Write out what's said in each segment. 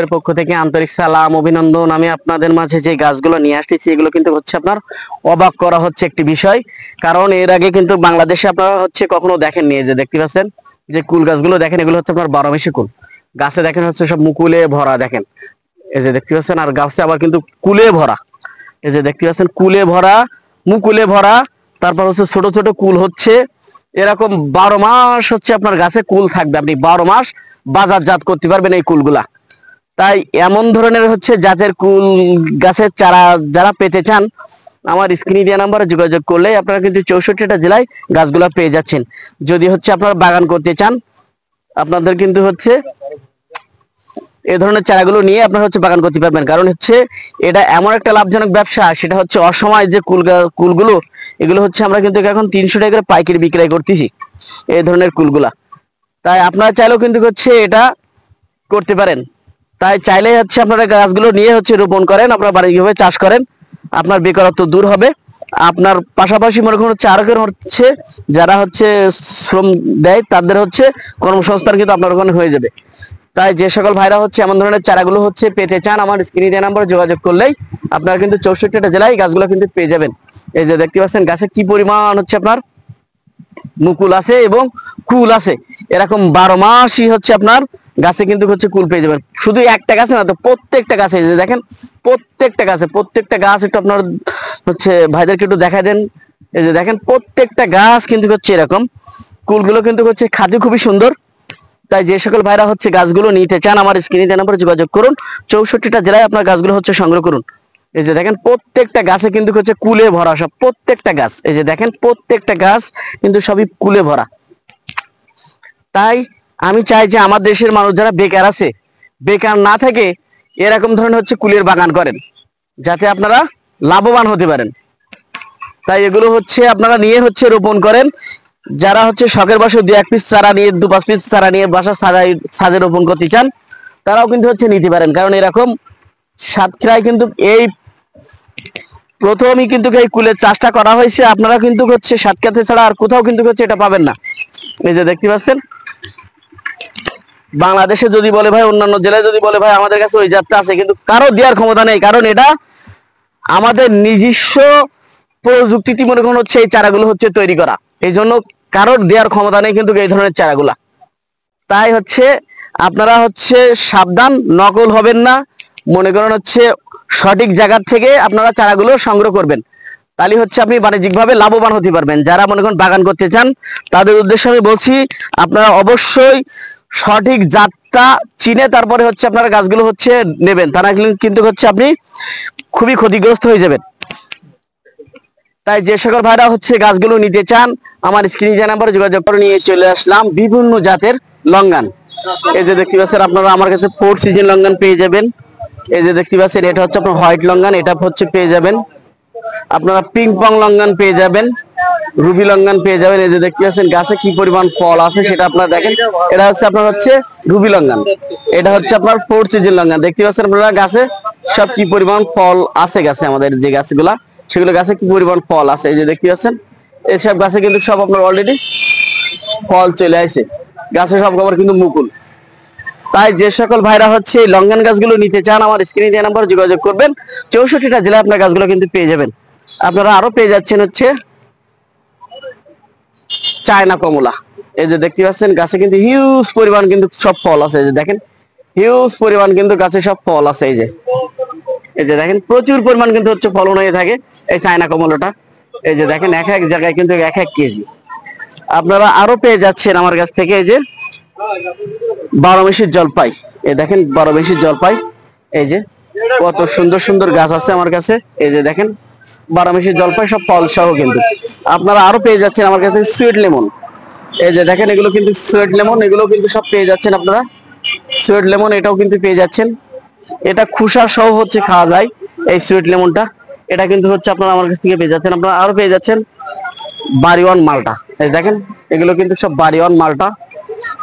এর পক্ষ থেকে আন্তরিক সালাম অভিনন্দন। আমি আপনাদের মাঝে যে গাছগুলো নিয়ে আসতেছি এগুলো কিন্তু হচ্ছে আপনার অবাক করা হচ্ছে একটি বিষয়। কারণ এর আগে কিন্তু বাংলাদেশে আপনারা হচ্ছে কখনো দেখেননি। এই যে দেখতে পাচ্ছেন যে কুল গাছগুলো দেখেন, এগুলো হচ্ছে আপনার 12 মাসি কুল গাছে দেখেন হচ্ছে সব মুকুলে ভরা। দেখেন এই যে দেখতে পাচ্ছেন, আর গাছে আবার কিন্তু কুলে ভরা। এই যে দেখতে পাচ্ছেন কুলে ভরা, মুকুলে ভরা, তারপর হচ্ছে ছোট ছোট কুল হচ্ছে। এরকম 12 মাস হচ্ছে আপনার গাছে কুল থাকবে, আপনি 12 মাস বাজারজাত করতে পারবেন এই কুলগুলা। তাই এমন ধরনের হচ্ছে জাতের কুল গাছের চারা যারা পেতে চান, আমার স্ক্রিনে দেওয়া নাম্বারে যোগাযোগ করলে আপনারা কিন্তু 64টা জেলায় গাছগুলা পেয়ে যাচ্ছেন। যদি হচ্ছে আপনারা বাগান করতে চান, আপনাদের কিন্তু হচ্ছে এই ধরনের চারাগুলো নিয়ে আপনারা হচ্ছে বাগান করতে পারবেন। কারণ হচ্ছে এটা এমন একটা লাভজনক ব্যবসা, সেটা হচ্ছে অসময় যে কুলগুলো এগুলো হচ্ছে আমরা কিন্তু এখন 300 টাকা করে পাইকারি বিক্রয় করতেছি এই ধরনের কুলগুলা। তাই আপনারা চাইলেও কিন্তু হচ্ছে এটা করতে পারেন। তাই চাইলে হচ্ছে আপনারা গাছগুলো নিয়ে হচ্ছে রোপণ করেন, আপনারা বাণিজ্যিকভাবে চাষ করেন, আপনার বেকারত্ব দূর হবে। আপনার পাশাপাশি মনে করুন হচ্ছে আরো হচ্ছে যারা হচ্ছে শ্রম দেয় তাদের হচ্ছে কর্মসংস্থান কিন্তু আপনার ওখানে হয়ে যাবে। তাই যে সকল ভাইরা হচ্ছে এমন ধরনের চারাগুলো হচ্ছে পেতে চান, আমার স্ক্রিনে দেওয়া নাম্বারে যোগাযোগ করলেই আপনারা কিন্তু 64টা জেলায় গাছগুলো কিন্তু পেয়ে যাবেন। এই যে দেখতে পাচ্ছেন গাছে কি পরিমাণ হচ্ছে আপনার মুকুল আছে এবং কুল আছে। এরকম 12 মাসই হচ্ছে আপনার গাছে কিন্তু হচ্ছে কুল পেয়ে যাবেন। শুধু একটা গাছে না, তো প্রত্যেকটা গাছে যে দেখেন প্রত্যেকটা গাছ একটু আপনার হচ্ছে ভাইদেরকে একটু দেখাই দেন। এই যে দেখেন প্রত্যেকটা গাছ কিন্তু হচ্ছে এরকম, কুলগুলো কিন্তু হচ্ছে খাদ্য খুবই সুন্দর। তাই যে সকল ভাইরা হচ্ছে গাছগুলো নিতে চান, আমার স্ক্রিনে দেওয়া নম্বরে যোগাযোগ করুন। 64টা জেলায় আপনার গাছগুলো হচ্ছে সংগ্রহ করুন। এই যে দেখেন প্রত্যেকটা গাছে কিন্তু হচ্ছে কুলে ভরা, সব প্রত্যেকটা গাছ। এই যে দেখেন প্রত্যেকটা গাছ কিন্তু সবই কুলে ভরা। তাই আমি চাই যে আমার দেশের মানুষ যারা বেকার আছে, বেকার না থেকে এরকম ধরনের হচ্ছে কুলের বাগান করেন, যাতে আপনারা লাভবান হতে পারেন। তাই এগুলো হচ্ছে আপনারা নিয়ে হচ্ছে রোপণ করেন। যারা হচ্ছে শখের বসে 2-1 পিস চারা নিয়ে 2-5 পিস চারা নিয়ে বাসা ছাদে রোপণ করতে চান, তারাও কিন্তু হচ্ছে নিতে পারেন। কারণ এরকম সাতক্ষীরায় কিন্তু এই প্রথমই কিন্তু এই কুলের চাষটা করা হয়েছে। আপনারা কিন্তু হচ্ছে সাতক্ষীরাতে ছাড়া আর কোথাও কিন্তু হচ্ছে এটা পাবেন না। এই যে দেখতে পাচ্ছেন, বাংলাদেশে যদি বলে ভাই, অন্যান্য জেলায় যদি বলে ভাই আমাদের কাছে ওই জাতটা আছে, কিন্তু কারো দেওয়ার ক্ষমতা নেই। কারণ এটা আমাদের নিজস্ব প্রযুক্তিতে মনে করেন হচ্ছে এই চারাগুলো হচ্ছে তৈরি করা, এই জন্য কারোর দেওয়ার ক্ষমতা নেই কিন্তু এই ধরনের চারাগুলা। তাই হচ্ছে আপনারা হচ্ছে সাবধান, নকল হবেন না। মনে করেন হচ্ছে সঠিক জায়গা থেকে আপনারা চারাগুলো সংগ্রহ করবেন, তাহলে হচ্ছে আপনি বাণিজ্যিকভাবে লাভবান হতে পারবেন। যারা মনে করেন বাগান করতে চান তাদের উদ্দেশ্যে আমি বলছি, আপনারা অবশ্যই সঠিক জাতটা চিনে তারপরে হচ্ছে আপনারা গাছগুলো হচ্ছে নেবেন, তা না কিন্তু হচ্ছে আপনি খুবই ক্ষতিগ্রস্ত হয়ে যাবেন। তাই যে সকল ভাইরা হচ্ছে গাছগুলো নিতে চান, আমার স্ক্রিনে দেওয়া নাম্বারে যোগাযোগ করে নিয়ে চলে আসলাম বিভিন্ন জাতের লঙ্গান। এই যে দেখতে পাচ্ছেন আপনারা আমার কাছে 4 সিজন লঙ্গান পেয়ে যাবেন। এই যে দেখতে পাচ্ছেন এটা হচ্ছে আপনার হোয়াইট লঙ্গান, এটা হচ্ছে পেয়ে যাবেন আপনারা পিং পং লঙ্গান পেয়ে যাবেন, রুবি লঙ্গান পেয়ে যাবেন। এই যে দেখতে পাচ্ছেন গাছে কি পরিমাণ ফল আছে সেটা আপনারা দেখেন। এটা হচ্ছে আপনার হচ্ছে রুবি লঙ্গান, এটা হচ্ছে আপনার 4 সিজন লঙ্গান। দেখতে পাচ্ছেন আপনারা গাছে সব কি পরিমাণ ফল আছে। গাছে আমাদের যে গাছগুলা সেগুলো গাছে কি পরিমাণ ফল আছে। এই যে দেখতে পাচ্ছেন এইসব গাছে কিন্তু সব আপনার অলরেডি ফল চলে আসে, গাছে সব খবর কিন্তু মুকুল। তাই যে সকল ভাইরা হচ্ছে লঙ্গান গাছগুলো নিতে চান, আমার স্ক্রিনে দেওয়া নাম্বার যোগাযোগ করবেন। 64টা জেলায় আপনার গাছগুলো কিন্তু পেয়ে যাবেন। আপনারা আরো পেয়ে যাচ্ছেন হচ্ছে চায়না কমলা। এই যে দেখতে পাচ্ছেন গাছে কিন্তু হিউজ পরিমাণ কিন্তু সব ফল আছে। এই যে দেখেন হিউজ পরিমাণ কিন্তু গাছে সব ফল আছে। এই যে দেখেন প্রচুর পরিমাণ কিন্তু হচ্ছে ফলন হয়ে থাকে এই চায়না কমলাটা। এই যে দেখেন এক এক জায়গায় কিন্তু 1-1 কেজি। আপনারা আরো পেয়ে যাচ্ছেন আমার কাছ থেকে এই যে 12 মাসির জলপাই। এই দেখেন 12 মাসির জলপাই, এই যে কত সুন্দর সুন্দর গাছ আছে আমার কাছে। এই যে দেখেন 12 মাসির জলপাই সব ফল সহ কিন্তু আপনারা আরো পেয়ে যাচ্ছেন আমার কাছে সুইট লেমন। এই যে দেখেন এগুলো কিন্তু সুইট লেমন, এগুলো কিন্তু সব পেয়ে যাচ্ছেন আপনারা। সুইট লেমন এটাও কিন্তু পেয়ে যাচ্ছেন, এটা খুসা সহ হচ্ছে খাওয়া যায় এই সুইট লেমনটা। এটা কিন্তু হচ্ছে আপনারা আমার কাছ থেকে পেয়ে যাচ্ছেন। আপনারা আরো পেয়ে যাচ্ছেন বাড়িওয়ান মালটা। এই দেখেন এগুলো কিন্তু সব বাড়িওয়ান মালটা,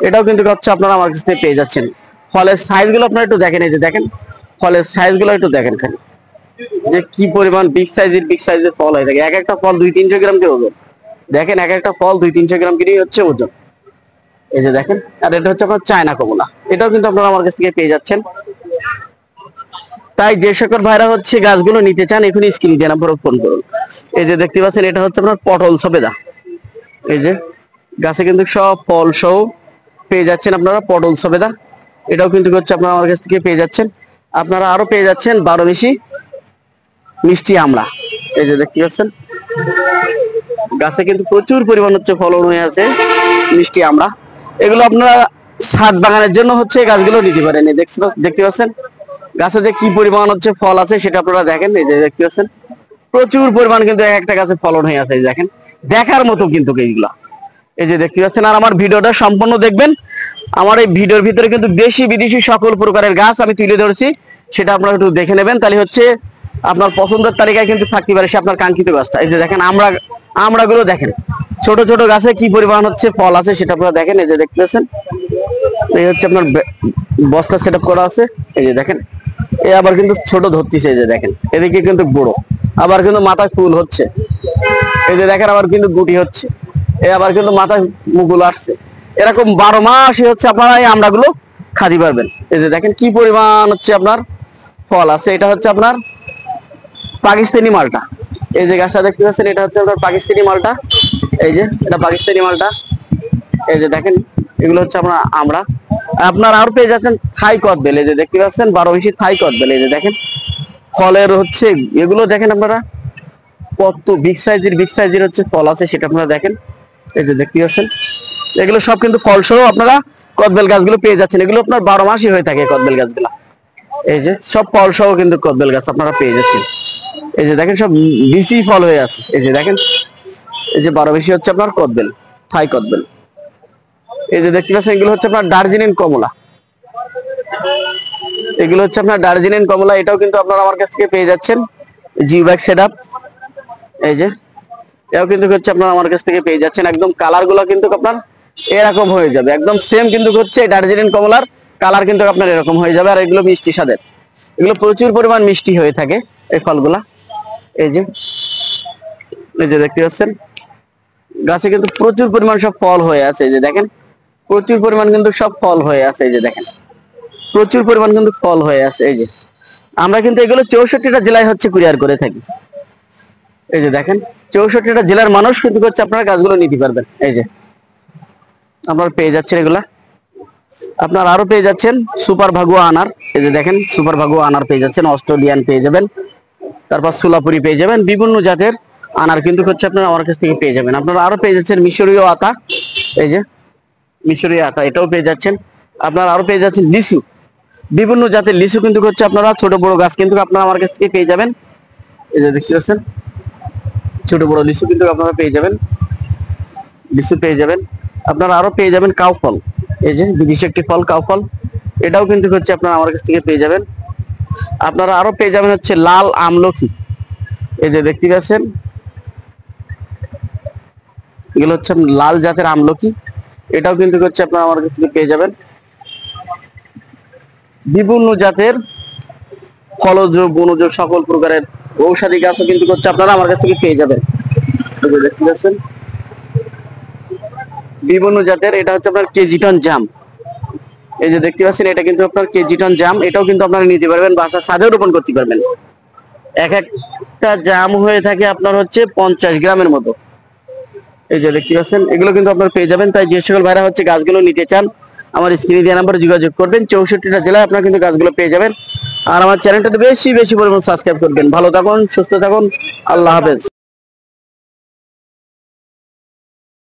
এটাও কিন্তু হচ্ছে আপনারা আমার কাছ থেকে পেয়ে যাচ্ছেন। ফলের সাইজ গুলো আপনারা একটু দেখেন। এই যে দেখেন ফলের সাইজ গুলো একটু দেখেন খালি, যে কি পরিমাণ বিগ সাইজের ফল হয়ে থাকে। এক একটা ফল 200-300 গ্রাম করে ওজন। দেখেন এক একটা ফল 200-300 গ্রাম করে হচ্ছে ওজন। এই যে দেখেন, আর এটা হচ্ছে আপনার চায়না কমলা, এটাও কিন্তু আপনারা আমার কাছ থেকে পেয়ে যাচ্ছেন। তাই যে সকল ভাইরা হচ্ছে গাছগুলো নিতে চান এখনই স্ক্রিনে দেওয়া নাম্বারে ফোন করুন। এই যে দেখতে পাচ্ছেন এটা হচ্ছে আপনার পটল সবেদা। এই যে গাছে কিন্তু সব ফল সহ পেয়ে যাচ্ছেন আপনারা পটল সবেদা। এটাও কিন্তু হচ্ছে আপনারা আমার কাছ থেকে পেয়ে যাচ্ছেন। আপনারা আরো পেয়ে যাচ্ছেন 12 মিশি মিষ্টি আমড়া। এই যে দেখতে পাচ্ছেন গাছে কিন্তু প্রচুর পরিমাণ হচ্ছে ফলন হয়ে আছে মিষ্টি আমড়া। এগুলো আপনারা ছাদ বাগানের জন্য হচ্ছে গাছগুলো নিতে পারেন। এই দেখতে পাচ্ছেন গাছে যে কি পরিমাণ হচ্ছে ফল আছে সেটা আপনারা দেখেন। এই যে দেখতে পাচ্ছেন প্রচুর পরিমাণ কিন্তু একটা গাছে ফলন হয়ে আছে। দেখেন দেখার মতো কিন্তু এইগুলা। এই যে দেখতে পাচ্ছেন আর আমার ভিডিওটা সম্পূর্ণ দেখবেন। আমার এই ভিডিওর ভিতরে কিন্তু দেশি বিদেশি সকল প্রকারের গাছ আমি তুলে ধরেছি, সেটা আপনারা একটু দেখে নেবেন। তাহলে হচ্ছে আপনার পছন্দের তালিকায় কিন্তু থাকতে পারে সে আপনার কাঙ্ক্ষিত গাছটা। এই যে দেখেন আমড়াগুলো দেখেন ছোট ছোট গাছে কি পরিমাণ হচ্ছে ফল আছে সেটা আপনারা দেখেন। এই যে দেখতে পাচ্ছেন এই হচ্ছে আপনার বস্তা সেট আপ করা আছে। এই যে দেখেন এই আবার কিন্তু ছোট ধরতেছে। এই যে দেখেন এদিকে কিন্তু বড়, আবার কিন্তু মাথায় ফুল হচ্ছে। এই যে দেখেন আবার কিন্তু গুটি হচ্ছে, এই আবার কিন্তু মাথায় মুকুল আসছে। এরকম 12 মাসই হচ্ছে আপনারা এই আমড়াগুলো খাতে পারবেন। এই যে দেখেন কি পরিমাণ হচ্ছে আপনার ফল আছে। এটা হচ্ছে আপনার পাকিস্তানি মালটা। এই যে গাছটা দেখতে পাচ্ছেন এটা হচ্ছে আপনার পাকিস্তানি মালটা। এই যে এটা পাকিস্তানি মালটা। এই যে দেখেন এগুলো হচ্ছে আপনার আমড়া। আপনার আরো পেয়ে যাচ্ছেন থাই কদবেল। এই যে দেখতে পাচ্ছেন 12 মিশি থাই কদবেল। এই যে দেখেন ফলের হচ্ছে এগুলো দেখেন আপনারা কত বিগ সাইজের হচ্ছে ফল আছে সেটা আপনারা দেখেন। এই যে দেখতে পাচ্ছেন এগুলো সব কিন্তু ফল সহ আপনারা কদবেল গাছগুলো পেয়ে যাচ্ছেন। এগুলো আপনার 12 মাসই হয়ে থাকে কদবেল গাছগুলো। এই যে সব ফল সহ কিন্তু কদবেল গাছ আপনারা পেয়ে যাচ্ছেন। এই যে দেখেন সব বিচি ফল হয়ে আছে। এই যে দেখেন এই যে 12 মিশি হচ্ছে আপনার কদবেল, থাই কদবেল। এই যে দেখতে পাচ্ছেন এগুলো হচ্ছে আপনার দার্জিলিং কমলা। এগুলো হচ্ছে আপনার দার্জিলিং কমলা। এটাও কিন্তু আপনারা আমার কাছ থেকে পেয়ে যাচ্ছেন জিওব্যাগ সেটআপ। এই যে এটাও কিন্তু হচ্ছে আপনারা আমার কাছ থেকে পেয়ে যাচ্ছেন। একদম কালার গুলো কিন্তু আপনার এরকম হয়ে যাবে, একদম সেম কিন্তু হচ্ছে দার্জিলিং কমলার কালার কিন্তু আপনার এরকম হয়ে যাবে। আর এগুলো মিষ্টি স্বাদের, এগুলো প্রচুর পরিমাণ মিষ্টি হয়ে থাকে এই ফলগুলা। এই যে দেখতে পাচ্ছেন গাছে কিন্তু প্রচুর পরিমাণ সব ফল হয়ে আছে। এই যে দেখেন প্রচুর পরিমাণ কিন্তু সব ফল হয়ে আছে। এই যে দেখেন প্রচুর পরিমাণ কিন্তু ফল হয়ে আছে। এই যে আমরা কিন্তু এগুলো 64টা জেলায় হচ্ছে কুরিয়ার করে থাকি। এই যে দেখেন 64টা জেলার মানুষ কিন্তু হচ্ছে আপনারা গাছগুলো নিতে পারবেন। এই যে আপনারা পেয়ে যাচ্ছেন এগুলা। আপনারা আরো পেয়ে যাচ্ছেন সুপার ভাগুয়া আনার। এই যে দেখেন সুপার ভাগুয়া আনার পেয়ে যাচ্ছেন, অস্ট্রেলিয়ান পেয়ে যাবেন, তারপর সোলাপুরি পেয়ে যাবেন, বিভিন্ন জাতের আনার কিন্তু হচ্ছে আপনারা আমার কাছ থেকে পেয়ে যাবেন। আপনারা আরো পেয়ে যাচ্ছেন মিশরীয় আতা। এই যে মিশরীয় আতা এটাও পেয়ে যাচ্ছেন। আপনারা আরো পেয়ে যাচ্ছেন লিচু, বিভিন্ন জাতের লিচু কিন্তু হচ্ছে আপনারা ছোট বড় গাছ কিন্তু আপনারা আমার কাছ থেকে পেয়ে যাবেন। এই যে দেখতে পাচ্ছেন ছোট বড় লিচু কিন্তু আপনারা পেয়ে যাবেন, লিচু পেয়ে যাবেন। আপনারা আরো পেয়ে যাবেন কাউ ফল। এই যে বিদেশি একটি ফল কাউ ফল, এটাও কিন্তু হচ্ছে আপনারা আমার কাছ থেকে পেয়ে যাবেন। আপনারা আরো পেয়ে যাবেন হচ্ছে লাল আমলকি। এই যে দেখতে পাচ্ছেন এগুলো হচ্ছে লাল জাতের আমলকি, এটাও কিন্তু হচ্ছে আপনারা আমার কাছ থেকে পেয়ে যাবেন। বিভিন্ন জাতের ফলজ বনজ সকল প্রকারের ঔষধি গাছও কিন্তু হচ্ছে আপনারা আমার কাছ থেকে পেয়ে যাবেন। এই যে দেখতে পাচ্ছেন বিভিন্ন জাতের, এটা হচ্ছে আপনার কেজিটন জাম। এই যে দেখতে পাচ্ছেন এটা কিন্তু আপনার কেজিটন জাম, এটাও কিন্তু আপনারা নিতে পারবেন, বাসার ছাদে রোপণ করতে পারবেন। এক একটা জাম হয়ে থাকে আপনার হচ্ছে 50 গ্রামের মতো। এই যে দেখতে পাচ্ছেন এগুলো কিন্তু আপনারা পেয়ে যাবেন। তাই যে সকল ভাইরা হচ্ছে গাছগুলো নিতে চান আমার স্ক্রিনে দেওয়া নাম্বারে যোগাযোগ করবেন। 64টা জেলায় আপনারা কিন্তু গাছগুলো পেয়ে যাবেন। আর আমার চ্যানেলটাতে বেশি বেশি পরিমাণ সাবস্ক্রাইব করবেন। ভালো থাকুন, সুস্থ থাকুন, আল্লাহ হাফেজ।